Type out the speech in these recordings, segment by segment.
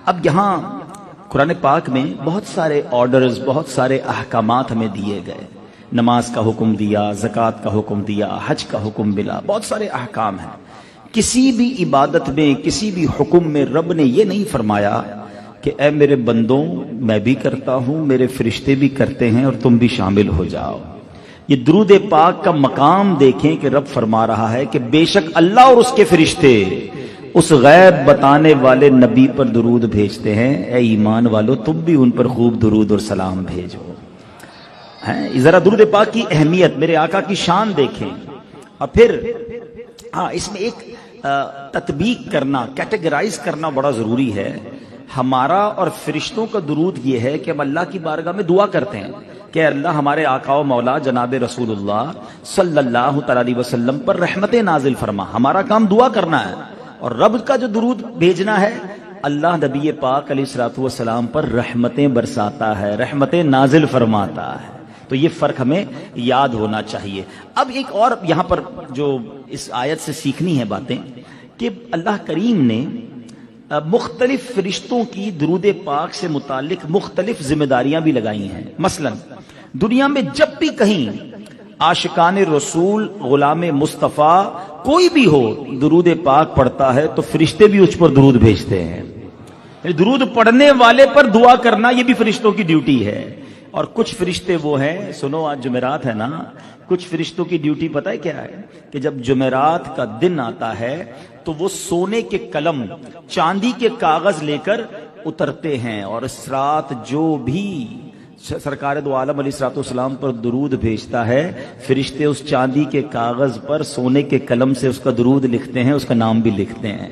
اب یہاں قرآن پاک میں بہت سارے آرڈرز، بہت سارے احکامات ہمیں دیے گئے. نماز کا حکم دیا، زکوٰۃ کا حکم دیا، حج کا حکم ملا، بہت سارے احکام ہیں. کسی بھی عبادت میں، کسی بھی حکم میں رب نے یہ نہیں فرمایا کہ اے میرے بندوں میں بھی کرتا ہوں، میرے فرشتے بھی کرتے ہیں اور تم بھی شامل ہو جاؤ. یہ درود پاک کا مقام دیکھیں کہ رب فرما رہا ہے کہ بے شک اللہ اور اس کے فرشتے اس غیب بتانے والے نبی پر درود بھیجتے ہیں. اے ایمان والو تم بھی ان پر خوب درود اور سلام بھیجو. ذرا درود پاک کی اہمیت، میرے آقا کی شان دیکھیں. اور پھر اس میں ایک تطبیق کرنا، کیٹیگرائز کرنا بڑا ضروری ہے. ہمارا اور فرشتوں کا درود یہ ہے کہ ہم اللہ کی بارگاہ میں دعا کرتے ہیں کہ اللہ ہمارے آقا و مولا جناب رسول اللہ صلی اللہ تعالی علیہ وسلم پر رحمتیں نازل فرما. ہمارا کام دعا کرنا ہے، اور رب کا جو درود بھیجنا ہے، اللہ نبی پاک علیہ الصلوۃ والسلام پر رحمتیں برساتا ہے، رحمتیں نازل فرماتا ہے. تو یہ فرق ہمیں یاد ہونا چاہیے. اب ایک اور یہاں پر جو اس آیت سے سیکھنی ہے باتیں، کہ اللہ کریم نے مختلف فرشتوں کی درود پاک سے متعلق مختلف ذمہ داریاں بھی لگائی ہیں. مثلا دنیا میں جب بھی کہیں عاشقان رسول، غلام مصطفیٰ کوئی بھی ہو درود پاک پڑھتا ہے تو فرشتے بھی اس پر درود بھیجتے ہیں. درود پڑھنے والے پر دعا کرنا یہ بھی فرشتوں کی ڈیوٹی ہے. اور کچھ فرشتے وہ ہیں، سنو آج جمعرات ہے نا، کچھ فرشتوں کی ڈیوٹی پتہ ہے کیا ہے؟ کہ جب جمعرات کا دن آتا ہے تو وہ سونے کے قلم، چاندی کے کاغذ لے کر اترتے ہیں، اور اس رات جو بھی سرکار دو عالم علیہ الصلوۃ والسلام پر درود بھیجتا ہے، فرشتے اس چاندی کے کاغذ پر سونے کے قلم سے اس کا درود لکھتے ہیں، اس کا نام بھی لکھتے ہیں.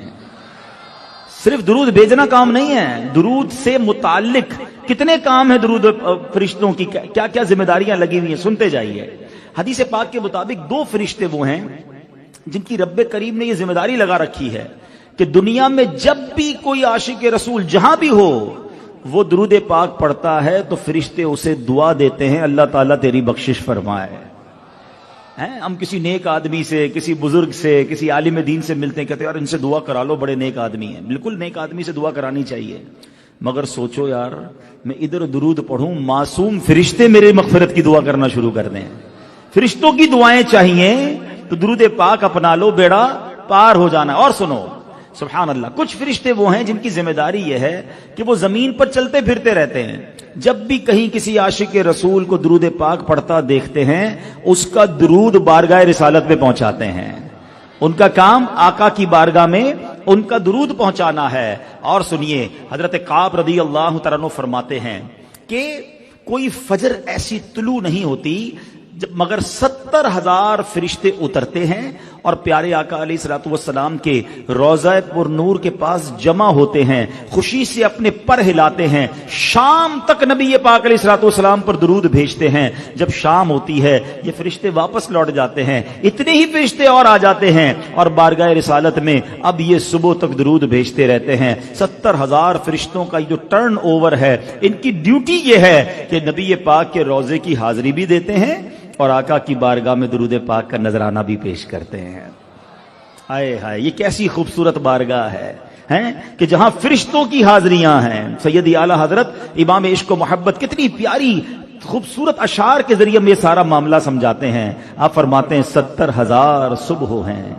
صرف درود بھیجنا کام نہیں ہے، درود سے متعلق کتنے کام ہیں درود فرشتوں کی، کیا کیا ذمہ داریاں لگی ہوئی ہیں، سنتے جائیے. حدیث پاک کے مطابق 2 فرشتے وہ ہیں جن کی رب کریم نے یہ ذمہ داری لگا رکھی ہے کہ دنیا میں جب بھی کوئی عاشق رسول جہاں بھی ہو وہ درود پاک پڑھتا ہے تو فرشتے اسے دعا دیتے ہیں، اللہ تعالیٰ تیری بخشش فرمائے. ہم کسی نیک آدمی سے، کسی بزرگ سے، کسی عالم دین سے ملتے ہیں، کہتے ہیں یار ان سے دعا کرا لو، بڑے نیک آدمی ہیں. بالکل نیک آدمی سے دعا کرانی چاہیے، مگر سوچو یار میں ادھر درود پڑھوں، معصوم فرشتے میرے مغفرت کی دعا کرنا شروع کر دیں. فرشتوں کی دعائیں چاہیے تو درود پاک اپنا لو، بیڑا پار ہو جانا. اور سنو سبحان اللہ، کچھ فرشتے وہ ہیں جن کی ذمہ داری یہ ہے کہ وہ زمین پر چلتے پھرتے رہتے ہیں. جب بھی کہیں کسی عاشق رسول کو درود پاک پڑھتا دیکھتے ہیں، اس کا درود بارگاہ رسالت میں پہنچاتے ہیں. ان کا کام آقا کی بارگاہ میں ان کا درود پہنچانا ہے. اور سنیے حضرت کعب رضی اللہ تعالیٰ عنہ فرماتے ہیں کہ کوئی فجر ایسی طلوع نہیں ہوتی مگر 70,000 فرشتے اترتے ہیں اور پیارے آقا علیہ الصلوۃ والسلام کے روضہ پر نور کے پاس جمع ہوتے ہیں، خوشی سے اپنے پر ہلاتے ہیں. شام تک نبی پاک علیہ الصلوۃ والسلام پر درود بھیجتے ہیں. جب شام ہوتی ہے یہ فرشتے واپس لوٹ جاتے ہیں. اتنے ہی فرشتے اور آ جاتے ہیں اور بارگاہ رسالت میں اب یہ صبح تک درود بھیجتے رہتے ہیں. 70,000 فرشتوں کا جو ٹرن اوور ہے، ان کی ڈیوٹی یہ ہے کہ نبی پاک کے روضے کی حاضری بھی دیتے ہیں اور آقا کی بارگاہ میں درود پاک کا نذرانہ بھی پیش کرتے ہیں. ہائے ہائے یہ کیسی خوبصورت بارگاہ ہے کہ جہاں فرشتوں کی حاضریاں ہیں. سیدی اعلی حضرت امام عشق و محبت کتنی پیاری خوبصورت اشعار کے ذریعے میں یہ سارا معاملہ سمجھاتے ہیں. آپ فرماتے ہیں 70,000 صبح ہیں،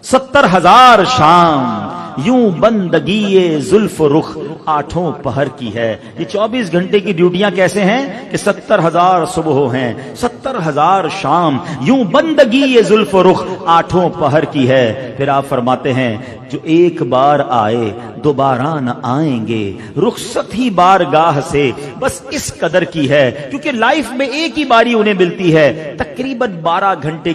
70,000 شام، یوں بندگی زلف رخ 8 پہر کی ہے. یہ 24 گھنٹے کی ڈیوٹیاں کیسے ہیں کہ 70,000 صبح ہیں، 70,000 شام، یوں بندگی زلف رخ 8 پہر کی ہے. پھر آپ فرماتے ہیں جو ایک بار آئے دوبارہ نہ آئیں گے، رخصت ہی بارگاہ سے بس اس قدر کی ہے. کیونکہ لائف میں ایک ہی باری انہیں ملتی ہے، تقریباً 12 گھنٹے